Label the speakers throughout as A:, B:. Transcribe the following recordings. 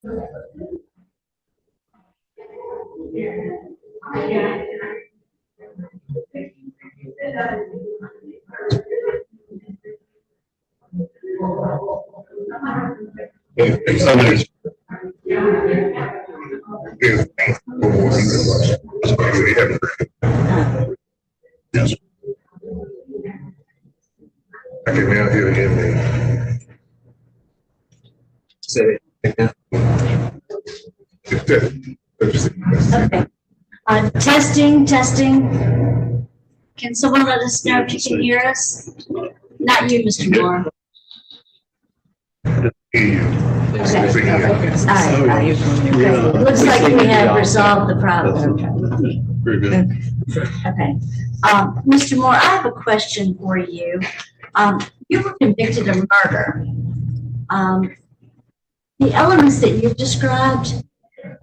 A: Yes. I can now hear it again. Say it again.
B: Okay. Testing. Can someone let us know if you can hear us? Not you, Mr. Moore.
A: Okay.
B: All right. Looks like we have resolved the problem.
A: Very good.
B: Okay. Mr. Moore, I have a question for you. You were convicted of murder. The elements that you've described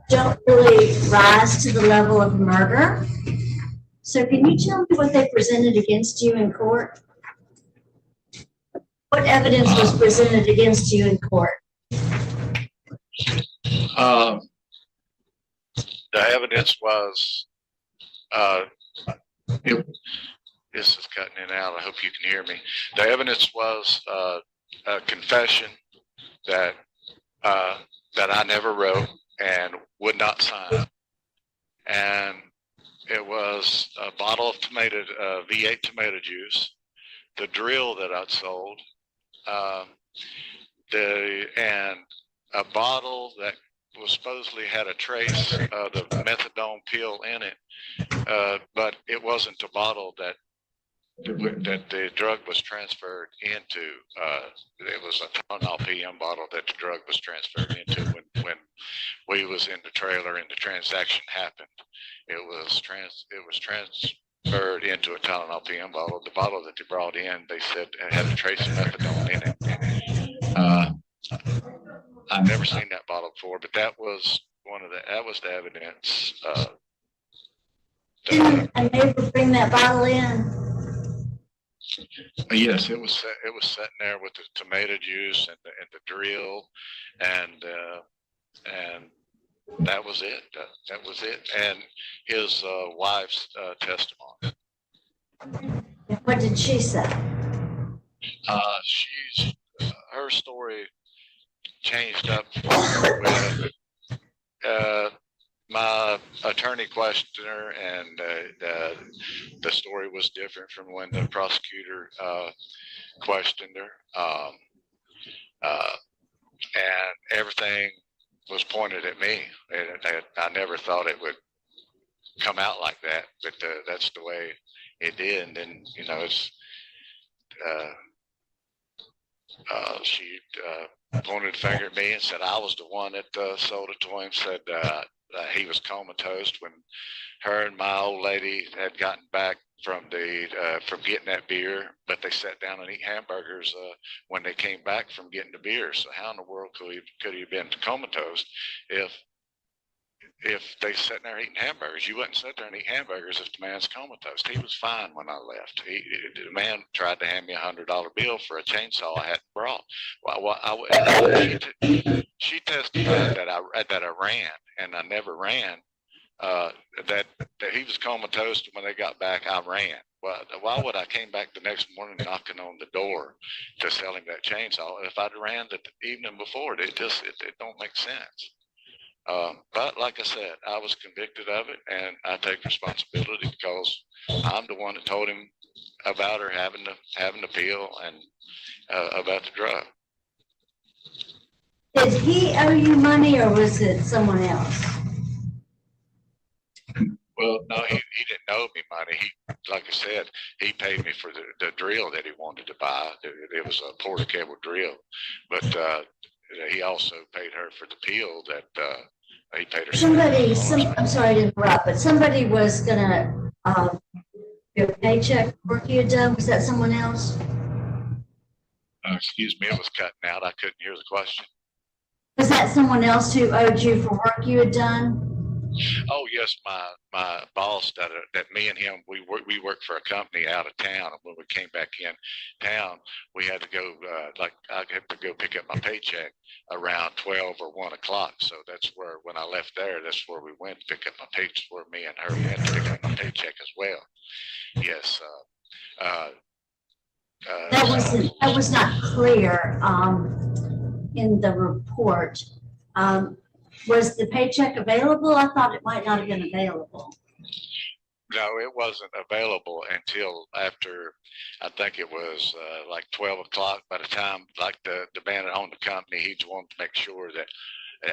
B: don't really rise to the level of murder. So can you tell me what they presented against you in court? What evidence was presented against you in court?
C: The evidence was, this is cutting in and out. I hope you can hear me. The evidence was a confession that I never wrote and would not sign, and it was a bottle of tomato V8 tomato juice, the drill that I'd sold, and a bottle that was supposedly had a trace of the methadone pill in it, but it wasn't a bottle that the drug was transferred into. It was a Tylenol PM bottle that the drug was transferred into when we was in the trailer and the transaction happened. It was transferred into a Tylenol PM bottle. The bottle that they brought in, they said it had a trace of methadone in it. I've never seen that bottle before, but that was the evidence.
B: And they would bring that bottle in?
C: Yes, it was sitting there with the tomato juice and the drill, and that was it. That was it. And his wife's testimony.
B: What did she say?
C: Her story changed up with my attorney questioned her, and the story was different from when the prosecutor questioned her, and everything was pointed at me. And I never thought it would come out like that, but that's the way it did. And then, you know, it's she pointed a finger at me and said I was the one that sold it to him. Said he was comatose when her and my old lady had gotten back from getting that beer, but they sat down and eat hamburgers when they came back from getting the beer. So how in the world could he have been comatose if they sat there eating hamburgers? You wouldn't sit there and eat hamburgers if the man's comatose. He was fine when I left. The man tried to hand me $100 bill for a chainsaw I hadn't brought. She testified that I ran, and I never ran. That he was comatose when they got back. I ran. Well, why would I came back the next morning knocking on the door to sell him that chainsaw? If I'd ran the evening before, it don't make sense. But like I said, I was convicted of it, and I take responsibility because I'm the one that told him about her having the pill and about the drug.
B: Did he owe you money, or was it someone else?
C: Well, no, he didn't owe me money. Like I said, he paid me for the drill that he wanted to buy. It was a Porter cable drill, but he also paid her for the pill that he paid her.
B: I'm sorry to interrupt, but somebody was gonna give a paycheck for work you had done. Was that someone else?
C: Excuse me, it was cutting out. I couldn't hear the question.
B: Was that someone else who owed you for work you had done?
C: Oh yes, my boss that me and him we worked for a company out of town, and when we came back in town, we had to go like I had to go pick up my paycheck around 12 or 1 o'clock. So that's where when I left there, that's where we went to pick up my paycheck. Where me and her had to pick up my paycheck as well. Yes.
B: That was not clear in the report. Was the paycheck available? I thought it might not have been available.
C: No, it wasn't available until after, I think it was like 12 o'clock. By the time, like the man that owned the company, he just wanted to make sure that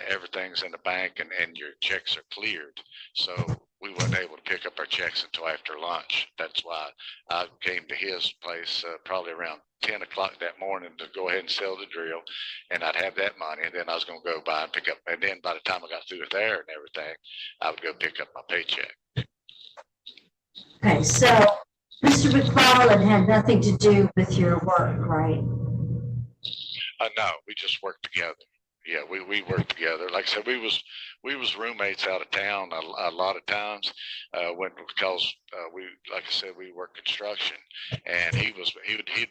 C: everything's in the bank and your checks are cleared. So we weren't able to pick up our checks until after lunch. That's why I came to his place probably around 10 o'clock that morning to go ahead and sell the drill, and I'd have that money, and then I was going to go by and pick up, and then by the time I got through with there and everything, I would go pick up my paycheck.
B: Okay, so Mr. McCollum had nothing to do with your work, right?
C: No, we just worked together. Yeah, we worked together. Like I said, we was roommates out of town a lot of times because we, like I said, we worked construction, and he'd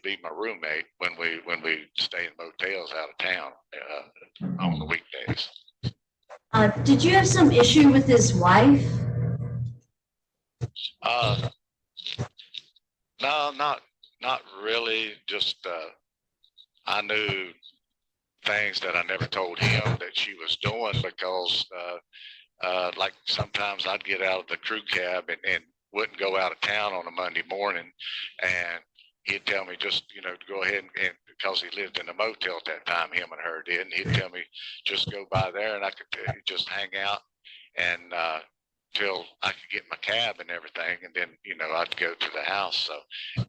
C: be my roommate when we stay in motels out of town on the weekdays.
B: Did you have some issue with his wife?
C: No, not really. Just I knew things that I never told him that she was doing because like sometimes I'd get out of the crew cab and wouldn't go out of town on a Monday morning, and he'd tell me just, you know, to go ahead and because he lived in a motel at that time, him and her did, and he'd tell me just go by there and I could just hang out and till I could get my cab and everything, and then, you know, I'd go to the house. So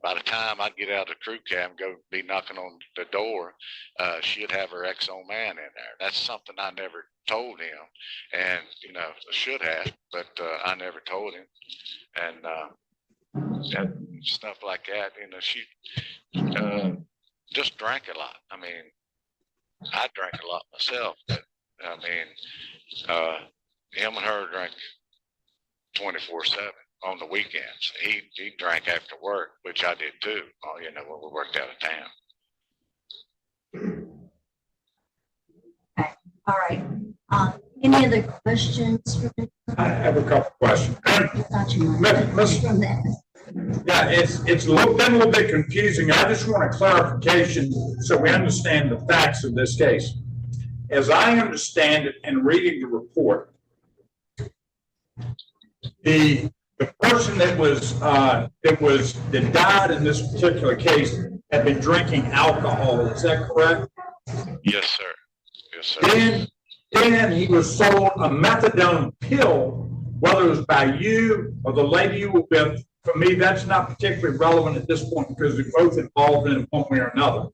C: by the time I'd get out of the crew cab and go be knocking on the door, she'd have her ex-old man in there. That's something I never told him, and, you know, I should have, but I never told him. And stuff like that, you know, she just drank a lot. I mean, I drank a lot myself, but I mean, him and her drank 24/7 on the weekends. He drank after work, which I did too, you know, when we worked out of town.
B: Okay. All right. Any other questions for me?
D: I have a couple questions.
B: I thought you might. From that.
D: Yeah, it's been a little bit confusing. I just want a clarification so we understand the facts of this case. As I understand it and reading the report, the person that died in this particular case had been drinking alcohol. Is that correct?
C: Yes, sir. Yes, sir.
D: Then he was sold a methadone pill, whether it was by you or the lady you were with. For me, that's not particularly relevant at this point because they're both involved in it one way or another.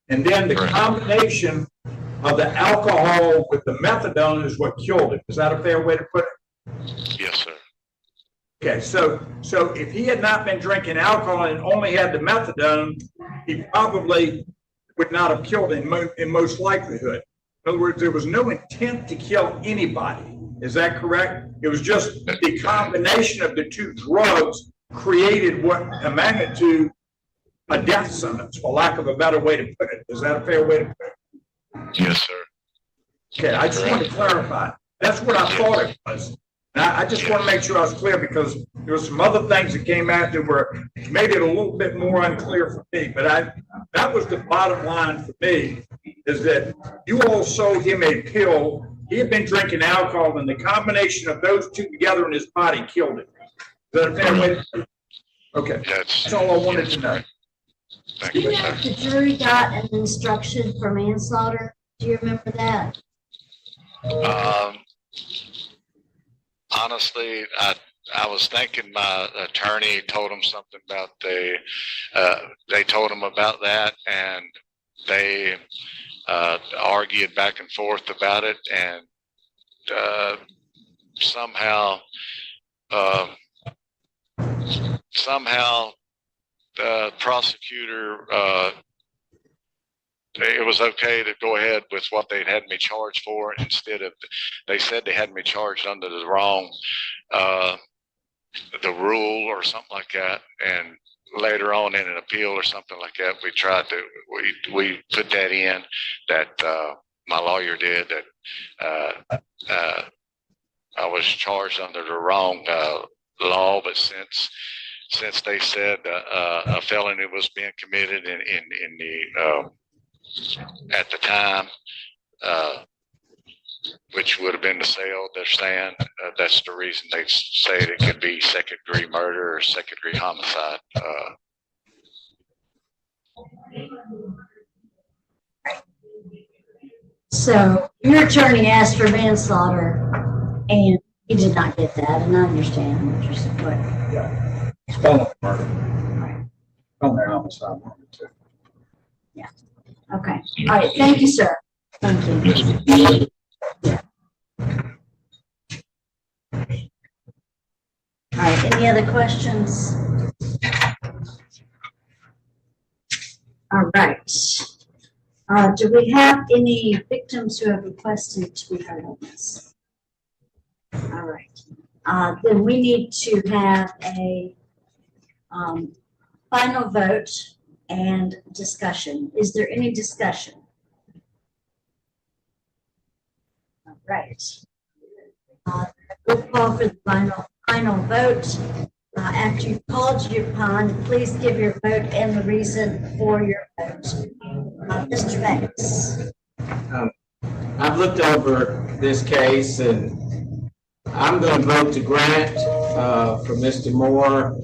D: And then the combination of the alcohol with the methadone is what killed him. Is that a fair way to put it?
C: Yes, sir.
D: Okay, so if he had not been drinking alcohol and only had the methadone, he probably would not have killed him in most likelihood. In other words, there was no intent to kill anybody. Is that correct? It was just the combination of the two drugs created what amounted to a death sentence, for lack of a better way to put it. Is that a fair way to put it?
C: Yes, sir.
D: Okay, I just want to clarify. That's what I thought it was. And I just want to make sure I was clear because there were some other things that came out that were made it a little bit more unclear for me. But that was the bottom line for me, is that you all sold him a pill. He had been drinking alcohol, and the combination of those two together in his body killed him. Is that a fair way to put it? Okay, that's all I wanted to know.
C: Thank
B: Do you
C: you,
B: know
C: sir.
B: if the jury got an instruction for manslaughter? Do you remember that?
C: Honestly, I was thinking my attorney told him something about they told him about that, and they argued back and forth about it, and somehow the prosecutor it was okay to go ahead with what they'd had me charged for instead of, they said they had me charged under the wrong, the rule or something like that. And later on in an appeal or something like that, we tried to, we put that in that, my lawyer did, that, I was charged under the wrong, law, but since they said a felony was being committed in the at the time, which would have been the sale, they're saying that's the reason they say it could be second-degree murder or second-degree homicide.
B: So your attorney asked for manslaughter, and you did not get that, and I understand what you're saying.
D: Yeah. It's felony murder. Felony homicide.
B: Yeah. Okay. All right. Thank you, sir. Thank you. Yeah. All right. Any other questions? All right. Do we have any victims who have requested to be heard on this? All right. Then we need to have a final vote and discussion. Is there any discussion? All right. We'll call for the final vote. After you've called your upon, please give your vote and the reason for your vote. Mr. Banks.
E: I've looked over this case and I'm going to vote to grant for Mr. Moore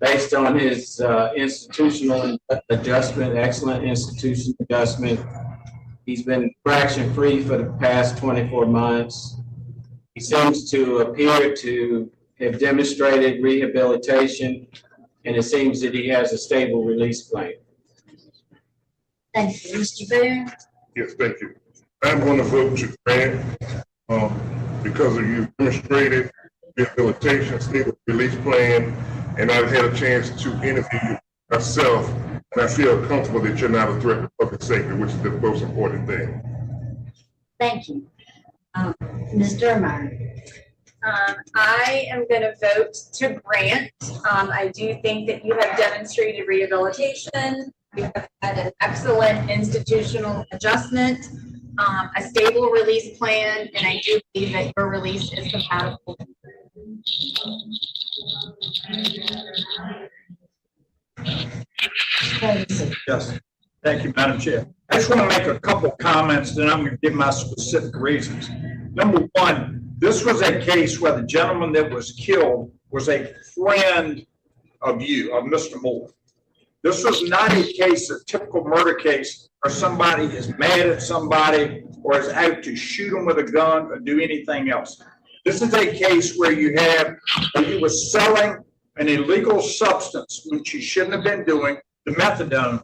E: based on his institutional adjustment, excellent institutional adjustment. He's been fraction free for the past 24 months. He seems to appear to have demonstrated rehabilitation, and it seems that he has a stable release plan.
B: Thank you. Mr. Boone?
A: Yes, thank you. I'm going to vote to grant because of you demonstrated rehabilitation, stable release plan, and I've had a chance to interview you myself, and I feel comfortable that you're not a threat to public safety, which is the most important thing.
B: Thank you. Ms. Dermeyer?
F: I am going to vote to grant. I do think that you have demonstrated rehabilitation. You have had an excellent institutional adjustment, a stable release plan, and I do believe that your release is compatible.
D: Yes. Thank you, Madam Chair. I just want to make a couple comments, then I'm going to give my specific reasons. Number one, this was a case where the gentleman that was killed was a friend of you, of Mr. Moore. This was not a case, a typical murder case, where somebody is mad at somebody or is out to shoot them with a gun or do anything else. This is a case where he was selling an illegal substance, which he shouldn't have been doing, the methadone.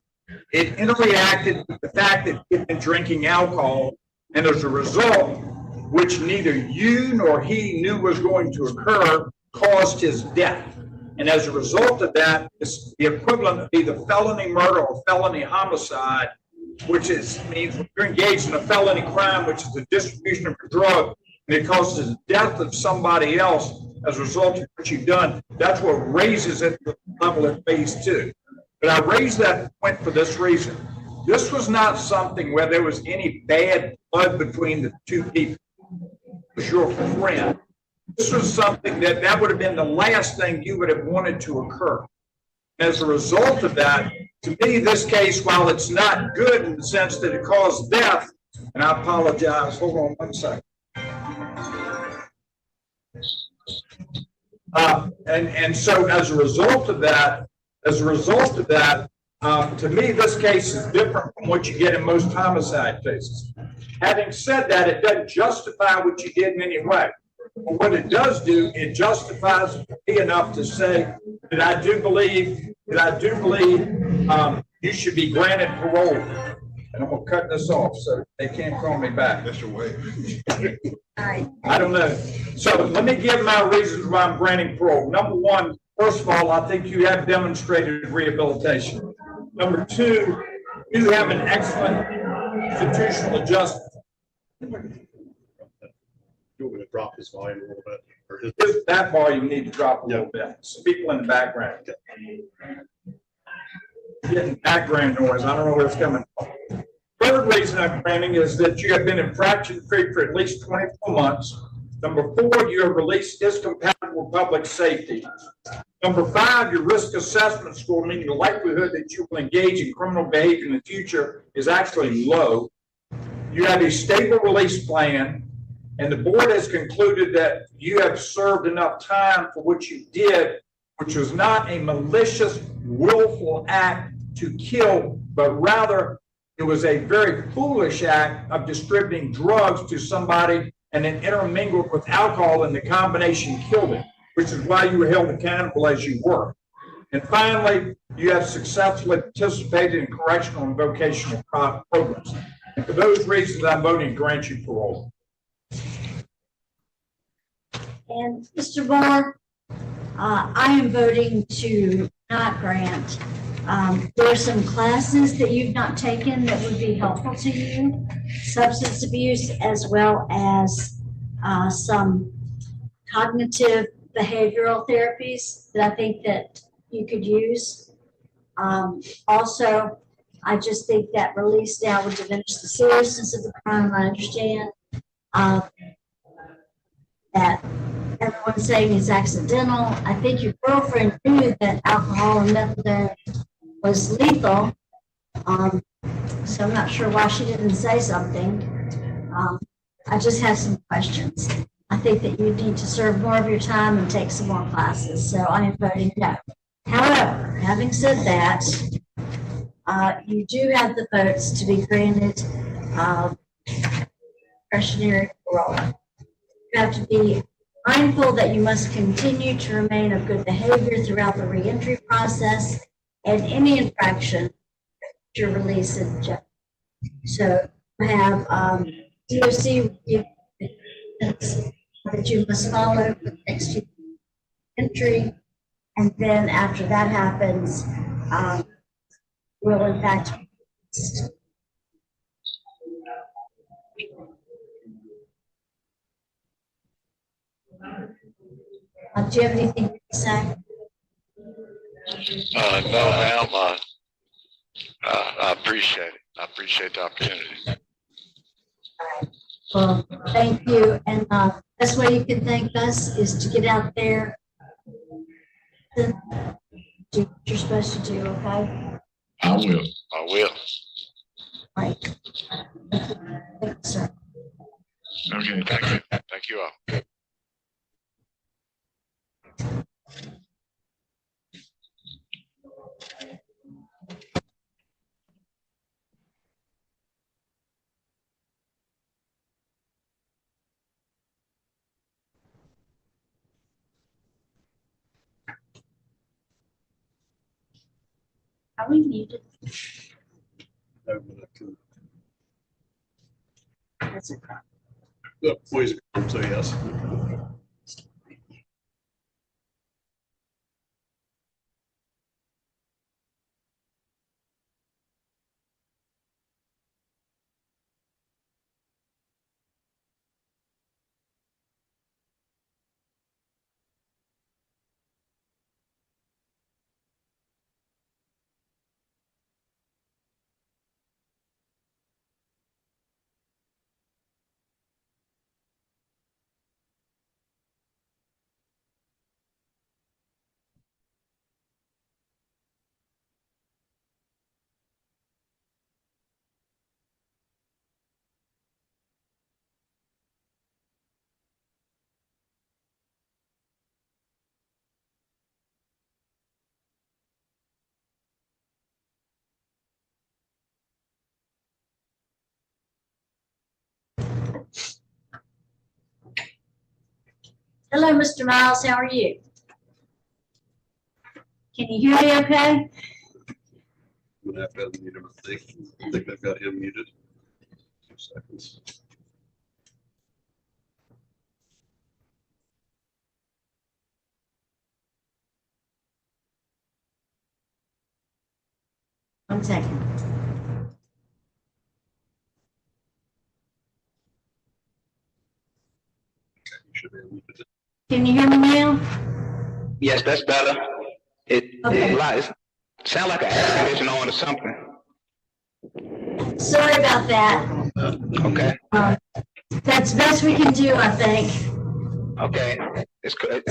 D: It interacted with the fact that he had been drinking alcohol, and as a result, which neither you nor he knew was going to occur, caused his death. And as a result of that, it's the equivalent of either felony murder or felony homicide, which means when you're engaged in a felony crime, which is the distribution of a drug, and it causes the death of somebody else as a result of what you've done. That's what raises it to the level of phase 2. But I raised that point for this reason. This was not something where there was any bad blood between the two people. It was your friend. This was something that would have been the last thing you would have wanted to occur. As a result of that, to me, this case, while it's not good in the sense that it caused death, and I apologize, hold on one second. And so as a result of that, to me, this case is different from what you get in most homicide cases. Having said that, it doesn't justify what you did in any way. But what it does do, it justifies me enough to say that I do believe you should be granted parole. And I'm gonna cut this off so they can't call me back.
A: Mr. Wade.
B: All right.
D: I don't know. So let me give my reasons why I'm granting parole. Number one, first of all, I think you have demonstrated rehabilitation. Number two, You have an excellent institutional adjustment.
G: You want me to drop his volume a little bit? Or his,
D: That volume need to drop a little bit. Some people in the background. Getting background noise. I don't know where it's coming from. Third reason I'm granting is that you have been infraction-free for at least 24 months. Number 4, your release is compatible with public safety. Number 5, your risk assessment score, meaning the likelihood that you will engage in criminal behavior in the future, is actually low. You have a stable release plan, and the board has concluded that you have served enough time for what you did, which was not a malicious, willful act to kill, but rather it was a very foolish act of distributing drugs to somebody and then intermingled with alcohol, and the combination killed him, which is why you were held accountable as you were. And finally, you have successfully participated in correctional and vocational programs. And for those reasons, I'm voting to grant you parole.
B: And Mr. Moore, I am voting to not grant. There are some classes that you've not taken that would be helpful to you, substance abuse, as well as some cognitive behavioral therapies that I think that you could use. Also, I just think that release now would diminish the seriousness of the crime. I understand that everyone's saying it's accidental. I think your girlfriend knew that alcohol and methadone was lethal. So I'm not sure why she didn't say something. I just have some questions. I think that you need to serve more of your time and take some more classes. So I am voting no. However, having said that, you do have the votes to be granted discretionary parole. You have to be mindful that you must continue to remain of good behavior throughout the reentry process and any infraction your release in jail. So you have DOC that you must follow for the next entry, and then after that happens, will in fact. Do you have anything to say?
C: No, ma'am. I appreciate it. I appreciate the opportunity.
B: Well, thank you. And best way you can thank us is to get out there, do what you're supposed to do, okay?
C: I will. I will.
B: Right. Thank you, sir.
C: Okay, thank you. Thank you all.
B: Are we muted? That's a crime.
G: the poison, so yes.
B: Hello, Mr. Miles, how are you? Can you hear me okay?
G: I'm gonna have to unmute him, I think they've got him muted. 2 seconds.
B: One second.
G: should be muted.
B: Can you hear me now?
H: Yes, that's better. It
B: Okay.
H: sound like an air conditioner on or something.
B: Sorry about that.
H: Okay.
B: That's the best we can do, I think.
H: Okay. It's good.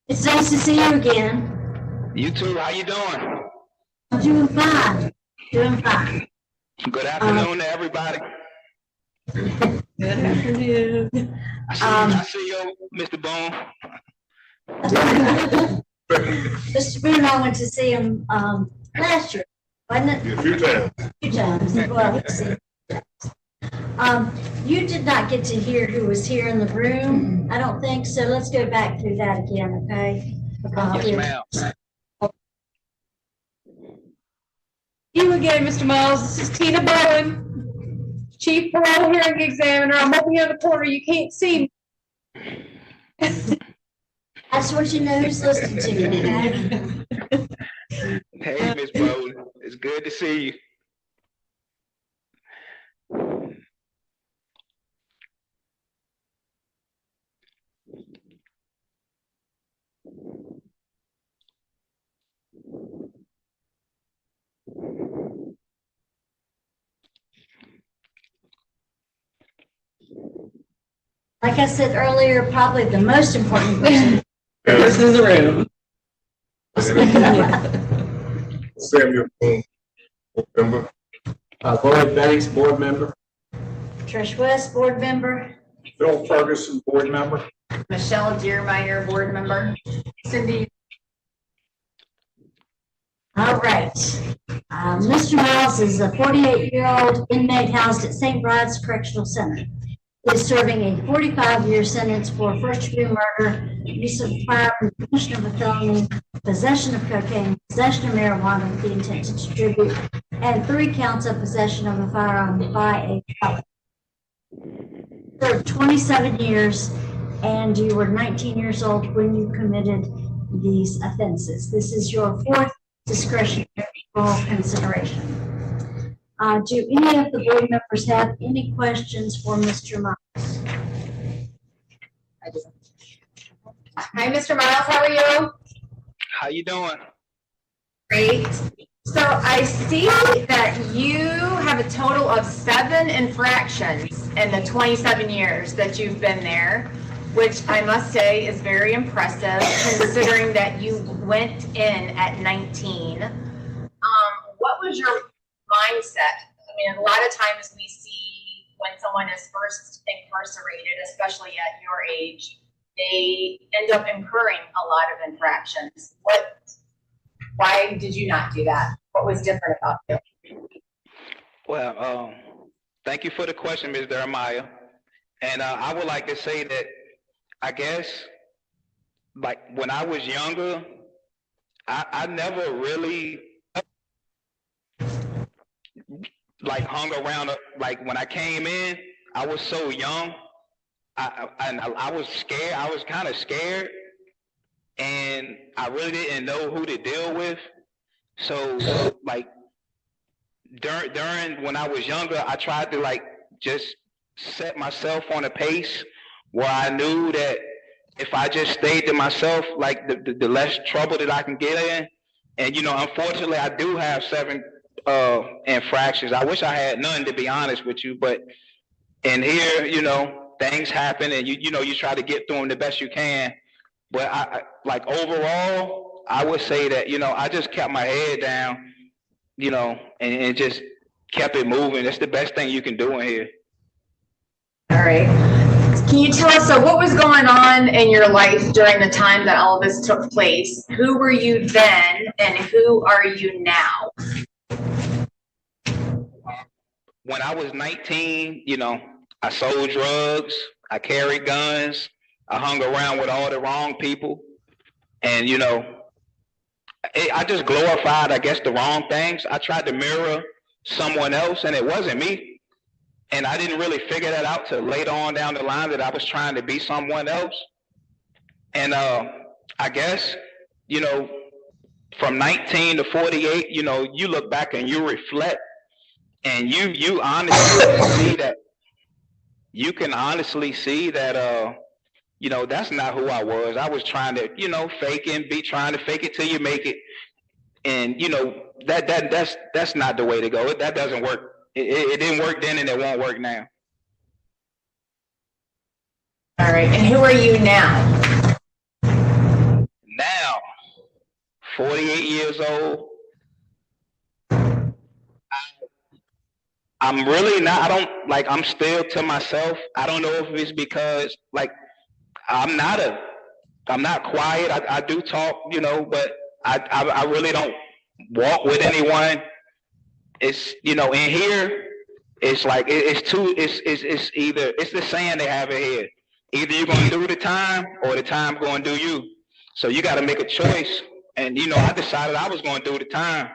B: It's nice to see you again.
H: You too. How you doing?
B: I'm doing fine. Doing fine.
H: Good afternoon to everybody.
B: Good afternoon.
H: I see you, Mr. Boone.
B: Mr. Boone, I went to see him last year, wasn't it?
A: A few times.
B: A few times. Well, let's see. You did not get to hear who was here in the room, I don't think, so let's go back through that again, okay?
H: Yes, ma'am.
F: You again, Mr. Miles. This is Tina Bowen, Chief Parole Hearing Examiner. I'm over here in the corner. You can't see me.
B: That's what you know who's listening to you, okay?
H: Hey, Miss Bowden. It's good to see you.
B: Like I said earlier, probably the most important person.
I: This is the room.
A: Samuel Boone, board member.
E: Lloyd Banks, board member.
B: Trish West, board member.
D: Phil Ferguson, board member.
F: Michelle Deermeyer, board member. Cindy.
B: All right. Mr. Miles is a 48-year-old inmate housed at St. Bride's Correctional Center. He is serving a 45-year sentence for first-degree murder, use of firearm, possession of a felony, possession of cocaine, possession of marijuana with the intent to distribute, and 3 counts of possession of a firearm by a felon. Served 27 years, and you were 19 years old when you committed these offenses. This is your 4th discretionary parole consideration. Do any of the board members have any questions for Mr. Miles?
F: Hi, Mr. Miles. How are you?
H: How you doing?
F: Great. So I see that you have a total of 7 infractions in the 27 years that you've been there, which I must say is very impressive considering that you went in at 19. What was your mindset? I mean, a lot of times we see when someone is first incarcerated, especially at your age, they end up incurring a lot of infractions. Why did you not do that? What was different about you?
H: Well, thank you for the question, Ms. Jeremiah. And I would like to say that I guess, like when I was younger, I never really like hung around. Like when I came in, I was so young. I was scared. I was kind of scared, and I really didn't know who to deal with. So like during when I was younger, I tried to like just set myself on a pace where I knew that if I just stayed to myself, like the less trouble that I can get in. And you know, unfortunately, I do have 7 infractions. I wish I had none, to be honest with you. But in here, you know, things happen, and you know, you try to get through them the best you can. But I like overall, I would say that, you know, I just kept my head down, you know, and just kept it moving. That's the best thing you can do in here.
F: All right. Can you tell us, so what was going on in your life during the time that all of this took place? Who were you then, and who are you now?
H: When I was 19, you know, I sold drugs, I carried guns, I hung around with all the wrong people. And, you know, I just glorified, I guess, the wrong things. I tried to mirror someone else, and it wasn't me. And I didn't really figure that out till later on down the line that I was trying to be someone else. And I guess, you know, from 19 to 48, you know, you look back and you reflect, and you honestly see that, you can honestly see that you know, that's not who I was. I was trying to, you know, trying to fake it till you make it. And, you know, that's not the way to go. That doesn't work. It didn't work then and it won't work now.
F: All right, and who are you now?
H: Now, 48 years old. I'm really not, I'm still to myself. I don't know if it's because, like, I'm not quiet. I do talk, you know, but I really don't walk with anyone. It's, you know, in here, it's like, it's the saying they have in here. Either you're going to do the time or the time going to do you. So you got to make a choice. And, you know, I decided I was going to do the time.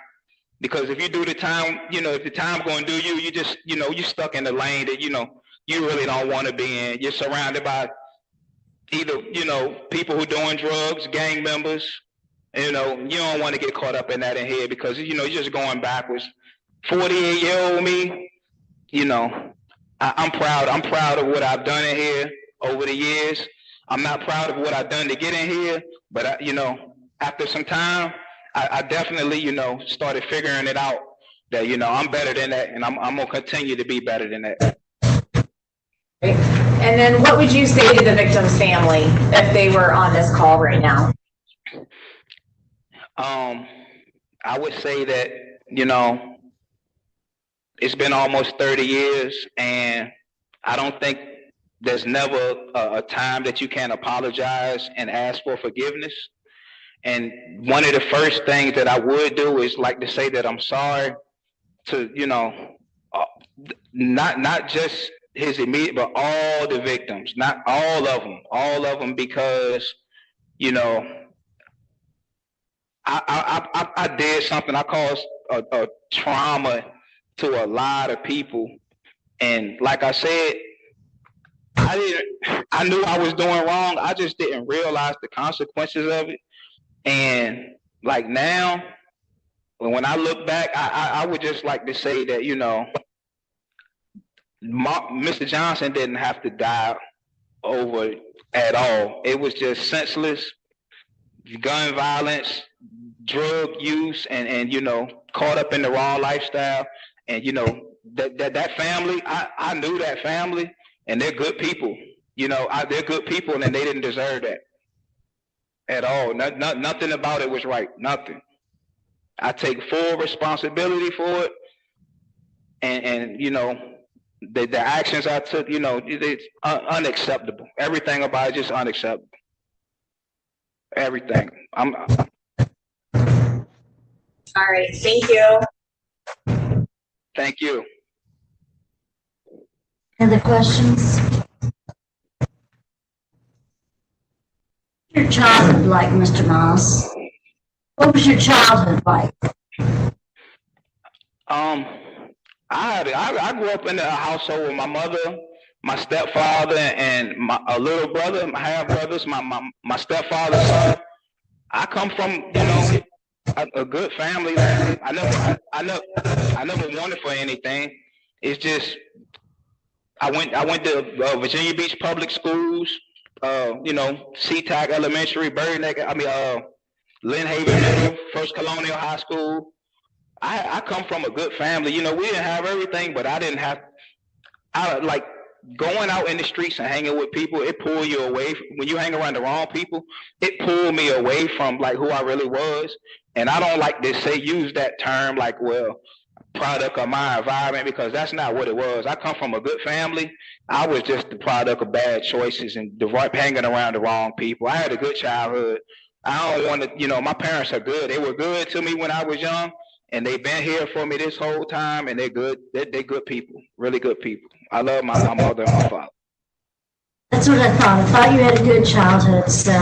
H: Because if you do the time, you know, if the time going to do you, you just, you know, you're stuck in the lane that, you know, you really don't want to be in. You're surrounded by either, you know, people who doing drugs, gang members. You know, you don't want to get caught up in that in here because, you know, you're just going backwards. 48-year-old me, you know, I'm proud. I'm proud of what I've done in here over the years. I'm not proud of what I've done to get in here, but, you know, after some time, I definitely, you know, started figuring it out that, you know, I'm better than that, and I'm going to continue to be better than that.
F: And then what would you say to the victim's family if they were on this call right now?
H: I would say that, you know, it's been almost 30 years, and I don't think there's never a time that you can apologize and ask for forgiveness. And one of the first things that I would do is like to say that I'm sorry to, you know, not just his immediate, but all the victims, not all of them, because, you know, I did something I caused a trauma to a lot of people. And like I said, I knew I was doing wrong. I just didn't realize the consequences of it. And like now, when I look back, I would just like to say that, you know, Mr. Johnson didn't have to die over at all. It was just senseless gun violence, drug use, and you know, caught up in the wrong lifestyle. And you know, that family, I knew that family, and they're good people. You know, they're good people, and they didn't deserve that at all. Nothing about it was right. Nothing. I take full responsibility for it, and you know, the actions I took, you know, it's unacceptable. Everything about it is just unacceptable. Everything.
F: All right. Thank you.
H: Thank you.
B: Other questions? Your childhood like, Mr. Moss? What was your childhood like?
H: I grew up in a household with my mother, my stepfather, and a little brother, my half brothers, my stepfather's son. I come from, you know, a good family. I never wanted for anything. It's just I went to Virginia Beach public schools. You know, SeaTac Elementary, Lynn Haven Middle, First Colonial High School. I come from a good family. You know, we didn't have everything, but I like going out in the streets and hanging with people. It pulled you away. When you hang around the wrong people, it pulled me away from like who I really was. And I don't like to use that term like, well, product of my environment, because that's not what it was. I come from a good family. I was just the product of bad choices and hanging around the wrong people. I had a good childhood. I don't want to, you know, my parents are good. They were good to me when I was young, and they've been here for me this whole time, and they're good. They're good people, really good people. I love my mother and my father.
B: That's what I thought. I thought you had a good childhood, so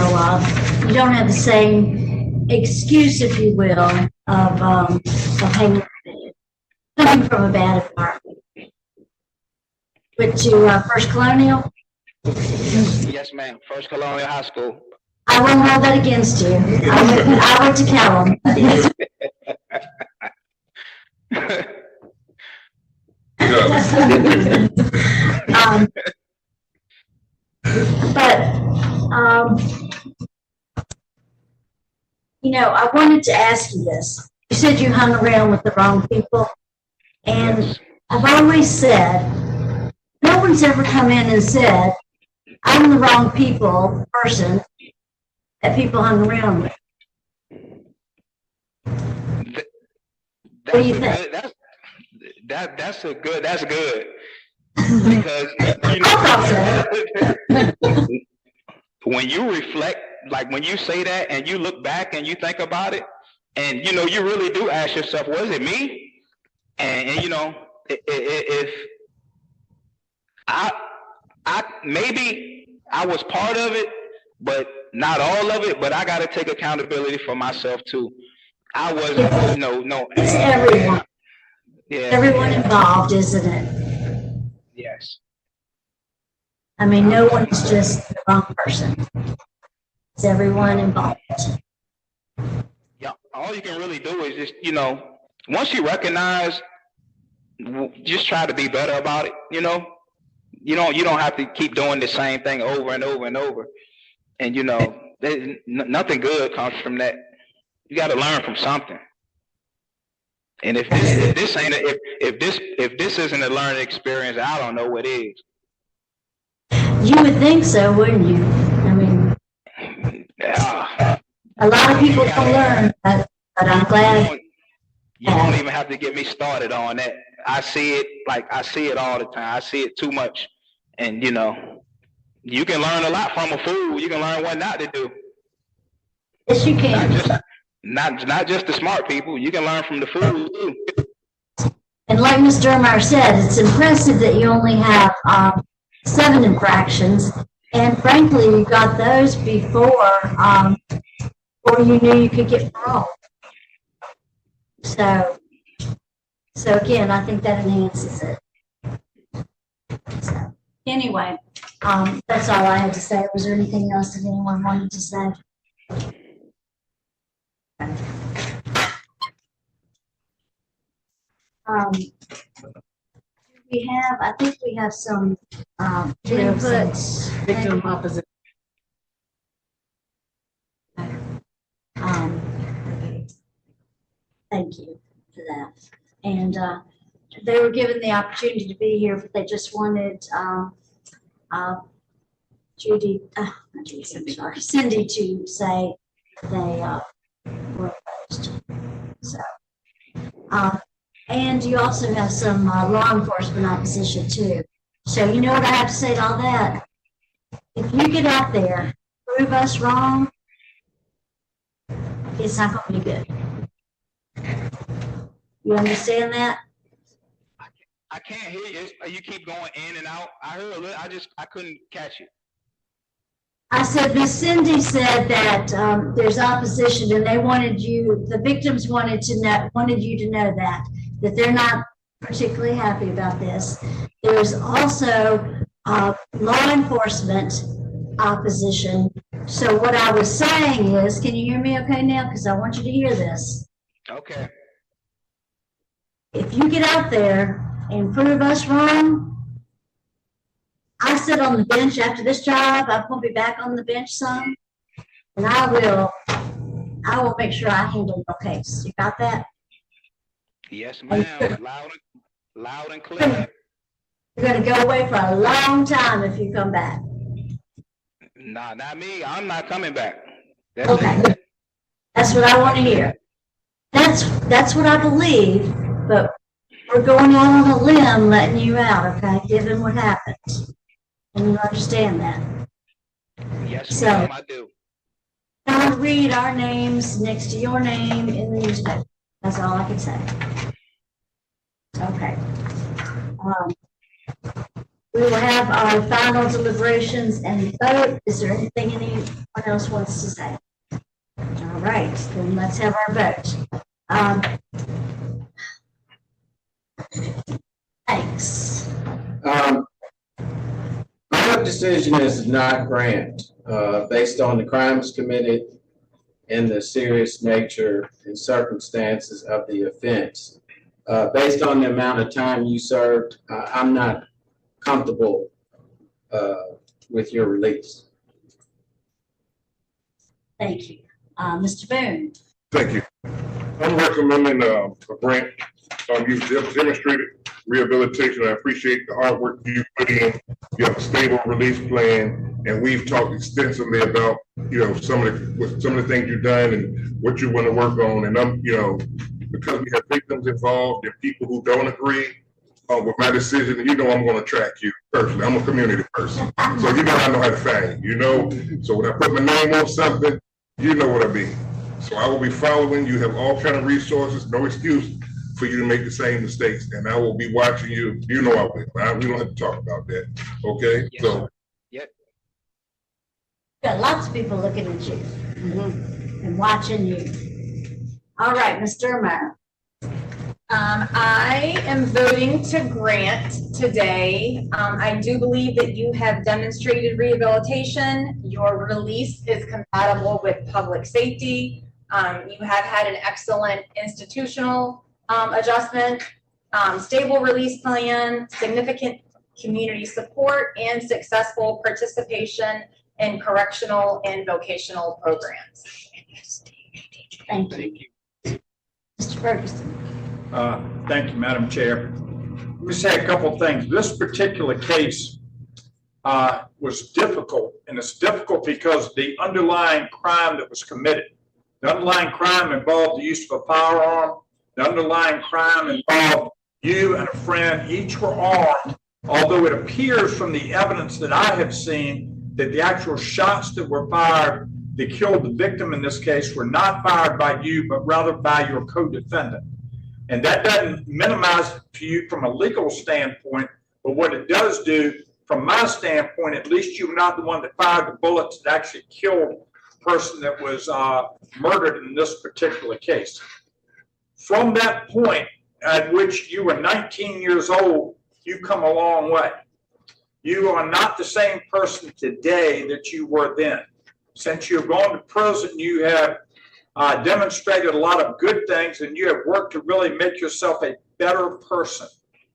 B: you don't have the same excuse, if you will, of hanging, coming from a bad environment. Went to First Colonial?
H: Yes, ma'am. First Colonial High School.
B: I won't hold that against you. I went to McCollum. But, you know, I wanted to ask you this. You said you hung around with the wrong people. And
H: Yes.
B: I've always said, no one's ever come in and said, I'm the wrong person that people hung around with. What do you think?
H: That's good. Because, you know, when you reflect, like when you say that and you look back and you think about it, and, you know, you really do ask yourself, was it me? And you know, if I maybe I was part of it, but not all of it, but I got to take accountability for myself too. I wasn't, no.
B: It's everyone.
H: Yeah.
B: Everyone involved, isn't it?
H: Yes.
B: I mean, no one's just the wrong person. It's everyone involved.
H: Yeah. All you can really do is just, you know, once you recognize, just try to be better about it. You know, you don't have to keep doing the same thing over and over and over. And you know, nothing good comes from that. You got to learn from something. And if this isn't a learning experience, I don't know what is.
B: You would think so, wouldn't you? I mean, a lot of people don't learn, but I'm glad.
H: You don't even have to get me started on that. I see it all the time. I see it too much. And you know, you can learn a lot from a fool. You can learn what not to do.
B: Yes, you can.
H: Not just the smart people. You can learn from the fools too.
B: And like Ms. Dermeyer said, it's impressive that you only have 7 infractions. And frankly, you got those before you knew you could get parole. So again, I think that enhances it. So anyway, that's all I had to say. Was there anything else that anyone wanted to say? I think we have some inputs.
I: Victim opposition.
B: Thank you for that. And they were given the opportunity to be here, but they just wanted Cindy to say they were opposed. So, and you also have some law enforcement opposition too. So you know what I have to say to all that? If you get out there, prove us wrong, it's not going to be good. You understand that?
H: I can't hear you. You keep going in and out. I heard a little. I couldn't catch it.
B: I said, Miss Cindy said that there's opposition, and they wanted you. The victims wanted you to know that they're not particularly happy about this. There's also law enforcement opposition. So what I was saying is, can you hear me okay now? Because I want you to hear this.
H: Okay.
B: If you get out there and prove us wrong, I sit on the bench after this job. I'm going to be back on the bench some, and I will make sure I handle your case. You got that?
H: Yes, ma'am. Loud and clear.
B: You're going to go away for a long time if you come back.
H: Nah, not me. I'm not coming back.
B: Okay. That's what I want to hear. That's what I believe, but we're going out on a limb letting you out, okay, given what happened. And you understand that.
H: Yes, ma'am, I do.
B: I'll read our names next to your name in the newspaper. That's all I can say. Okay. We will have our final deliberations and vote. Is there anything anyone else wants to say? All right, then let's have our vote. Thanks.
E: My decision is not grant, based on the crimes committed and the serious nature and circumstances of the offense. Based on the amount of time you served, I'm not comfortable with your release.
B: Thank you. Mr. Boone?
A: Thank you. I'm recommending a grant. You've demonstrated rehabilitation. I appreciate the hard work you put in. You have a stable release plan, and we've talked extensively about, some of the things you've done and what you want to work on. And I'm, because we have victims involved and people who don't agree with my decision, I'm going to track you personally. I'm a community person, so I know how to find you. So when I put my name on something, you know what I mean. So I will be following. You have all kind of resources. No excuse for you to make the same mistakes, and I will be watching you. I will. We don't have to talk about that. Okay?
H: Yes,
A: So.
H: Yep.
B: Got lots of people looking at you and watching you. All right, Ms. Dermeyer.
F: I am voting to grant today. I do believe that you have demonstrated rehabilitation. Your release is compatible with public safety. You have had an excellent institutional adjustment, stable release plan, significant community support, and successful participation in correctional and vocational programs.
B: Thank you. Mr. Ferguson.
D: Thank you, Madam Chair. Let me say a couple of things. This particular case was difficult, and it's difficult because the underlying crime that was committed. The underlying crime involved the use of a firearm. The underlying crime involved you and a friend. Each were armed, although it appears from the evidence that I have seen that the actual shots that were fired that killed the victim in this case were not fired by you, but rather by your co-defendant. And that doesn't minimize it to you from a legal standpoint, but what it does do, from my standpoint, at least you were not the one that fired the bullets that actually killed the person that was murdered in this particular case. From that point at which you were 19 years old, you've come a long way. You are not the same person today that you were then. Since you've gone to prison, you have demonstrated a lot of good things, and you have worked to really make yourself a better person.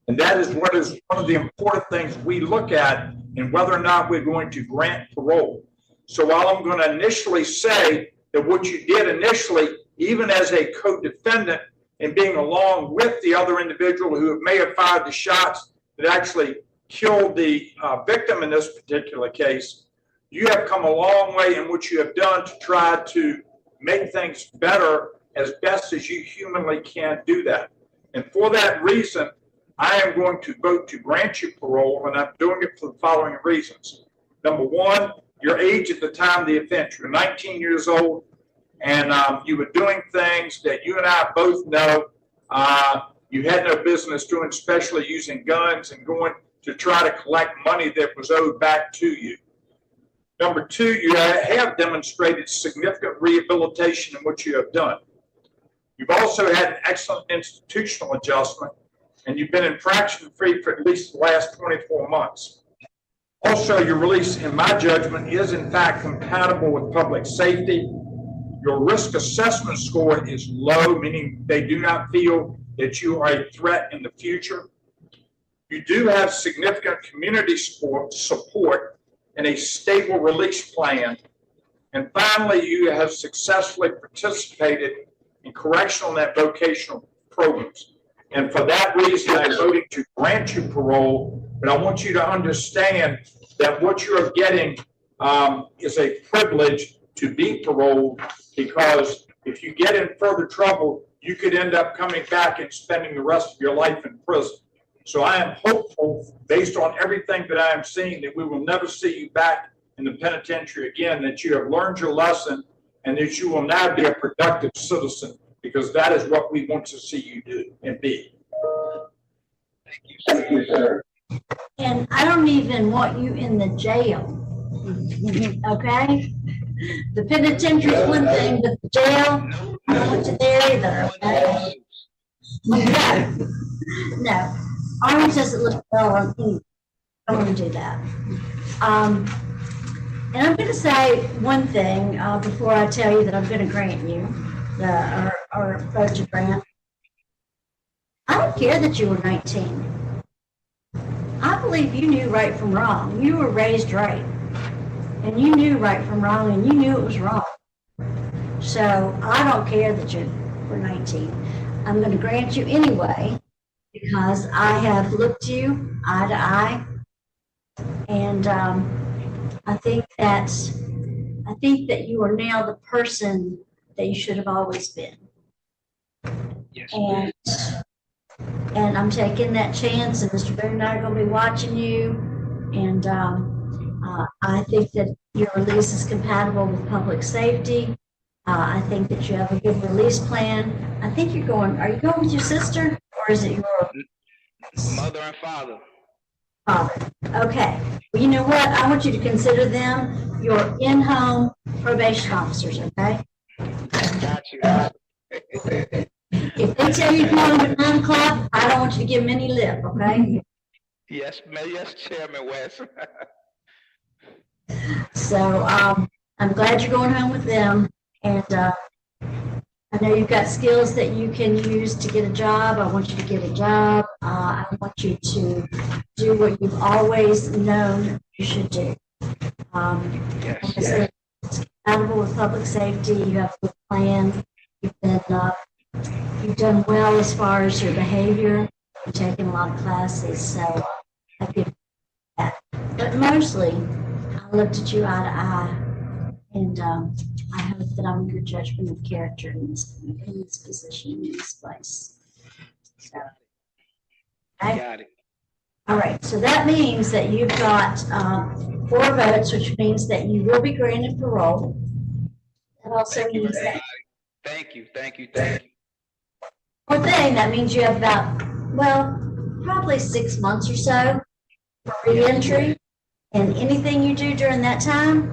D: And that is what is one of the important things we look at in whether or not we're going to grant parole. So while I'm going to initially say that what you did initially, even as a co-defendant and being along with the other individual who may have fired the shots that actually killed the victim in this particular case, you have come a long way in what you have done to try to make things better as best as you humanly can do that. And for that reason, I am going to vote to grant you parole, and I'm doing it for the following reasons. Number one, your age at the time of the offense. You're 19 years old, and you were doing things that you and I both know you had no business doing, especially using guns and going to try to collect money that was owed back to you. Number two, you have demonstrated significant rehabilitation in what you have done. You've also had an excellent institutional adjustment, and you've been infraction-free for at least the last 24 months. Also, your release, in my judgment, is in fact compatible with public safety. Your risk assessment score is low, meaning they do not feel that you are a threat in the future. You do have significant community support and a stable release plan. And finally, you have successfully participated in correctional and vocational programs. And for that reason, I'm voting to grant you parole, but I want you to understand that what you're getting is a privilege to be paroled, because if you get in further trouble, you could end up coming back and spending the rest of your life in prison. So I am hopeful, based on everything that I am seeing, that we will never see you back in the penitentiary again, that you have learned your lesson, and that you will now be a productive citizen, because that is what we want to see you do and be.
E: Thank you, sir.
B: And I don't even want you in the jail, okay? The penitentiary is one thing, but the jail, I don't want you there either, okay? No. Orange doesn't look well on me. I don't want to do that. And I'm going to say one thing before I tell you that I'm going to grant you or vote to grant. I don't care that you were 19. I believe you knew right from wrong. You were raised right. And you knew right from wrong, and you knew it was wrong. So I don't care that you were 19. I'm going to grant you anyway, because I have looked you eye to eye. And I think that you are now the person that you should have always been.
H: Yes,
B: And I'm taking that chance, and Mr. Boone and I are going to be watching you. And I think that your release is compatible with public safety. I think that you have a good release plan. I think are you going with your sister, or is it your
H: mother and father.
B: father? Okay. Well, you know what? I want you to consider them your in-home probation officers, okay?
H: Got you.
B: If they tell you to come at 9 o'clock, I don't want you to give them any lip, okay?
H: Yes, yes, Chairman West.
B: So I'm glad you're going home with them. And I know you've got skills that you can use to get a job. I want you to get a job. I want you to do what you've always known you should do. Like I said, it's compatible with public safety. You have a good plan. You've done well as far as your behavior. You've taken a lot of classes, so I give you that. But mostly, I looked at you eye to eye, and I hope that I'm a good judgment of character in this position, in this place. So, okay.
H: Got it.
B: All right, so that means that you've got 4 votes, which means that you will be granted parole. That also means that
H: Thank you.
B: one thing, that means you have about, well, probably 6 months or so for reentry. And anything you do during that time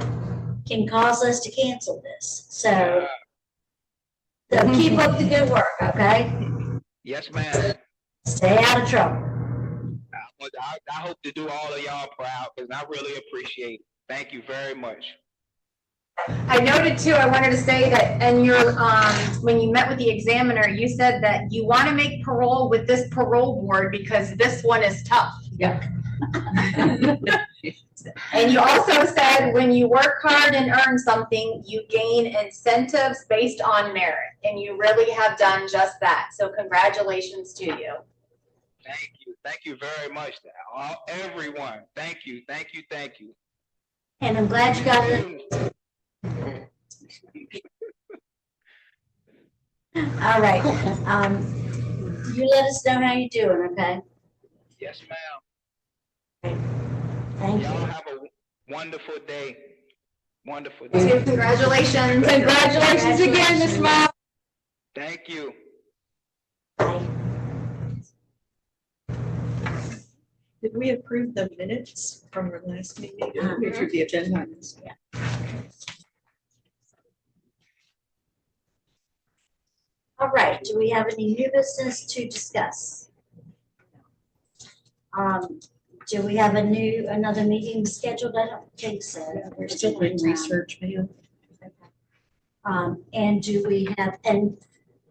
B: can cause us to cancel this. So keep up the good work, okay?
H: Yes, ma'am.
B: Stay out of trouble.
H: I hope to do all of y'all proud, because I really appreciate it. Thank you very much.
F: I noted too, I wanted to say that, and your, when you met with the examiner, you said that you want to make parole with this parole board because this one is tough.
I: Yeah.
F: And you also said when you work hard and earn something, you gain incentives based on merit. And you really have done just that. So congratulations to you.
H: Thank you. Thank you very much. Everyone. Thank you.
B: And I'm glad you got it. All right. You let us know how you're doing, okay?
H: Yes, ma'am.
B: Thank
H: Y'all
B: you.
H: have a wonderful day.
F: Congratulations. Congratulations again, Ms. Mom.
H: Thank you.
B: Bye.
I: Did we approve the minutes from our last meeting? We approved the agenda items.
B: All right, do we have any new business to discuss? Do we have another meeting scheduled? I don't think so.
I: We're still doing research, ma'am.
B: And do we have, and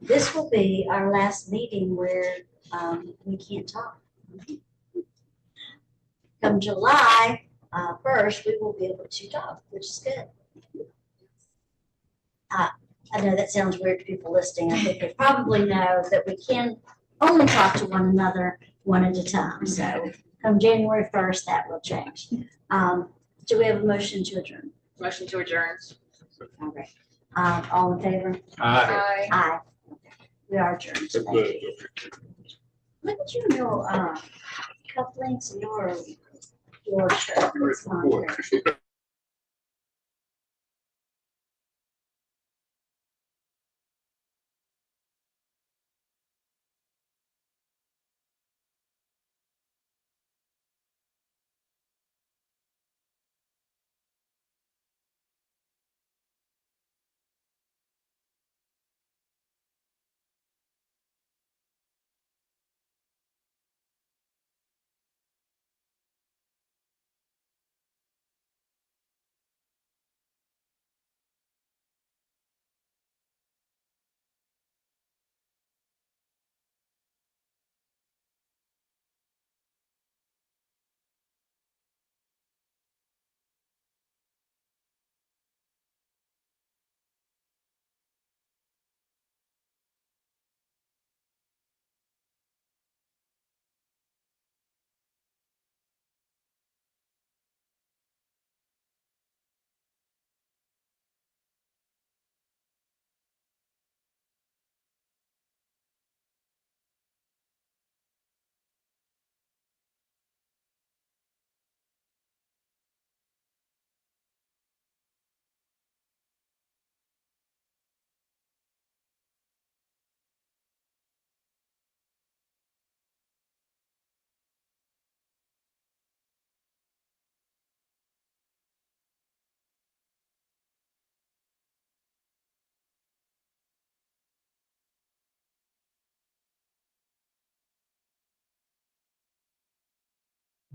B: this will be our last meeting where we can't talk. Come July 1st, we will be able to talk, which is good. I know that sounds weird to people listening. I think they probably know that we can only talk to one another one at a time. So come January 1st, that will change. Do we have a motion to adjourn?
F: Motion to adjourn.
B: All right. All in favor?
F: Aye.
B: Aye. We are adjourned. Thank you. Look at you, your cufflinks and your shirt. It's not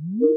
B: you.